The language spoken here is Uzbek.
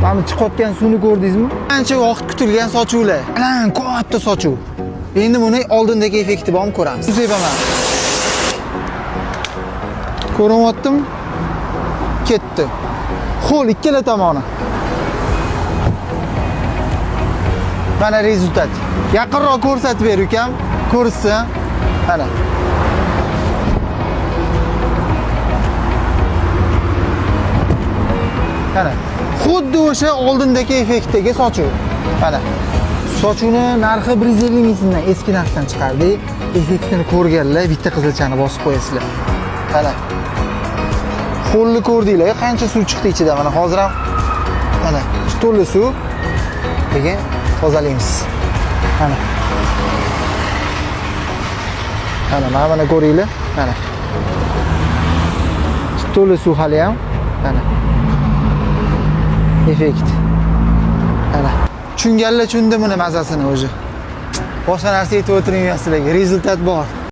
Mana chiqayotgan suvni ko'rdingizmi? Ancha vaqt kutilgan sochuvlar. Alan katta sochuv. Endi buni oldindagi effekti bormi ko'ramiz. Sepaman. Ko'ryaptim. Ketdi. Xo'l, ikkala tomoni. Mana rezultat. Yaqinroq ko'rsatib ber ukam. Ko'rsa. Mana. Mana. Xuddi o'sha oldindagi effektdagi sochuv. Mana. Sochuvni narxi 150 ming so'mdan eski narxdan chiqardik. Effektini ko'rganlar bitta qizilchani bosib qo'yasizlar. Mana. Qo'lni ko'rdinglar, qancha suv chiqdi ichidan. Mana hozir ham mana to'la suv. Keyin tozalaymiz. Mana. Mana ko'ringlar. Mana. To'la suv hali ham. Mana. Effekt. Mana. Tushunganlar tushundi buni mazasini o'zi. Boshqa narsa aytib o'tirmayman sizlarga. Rezultat bor.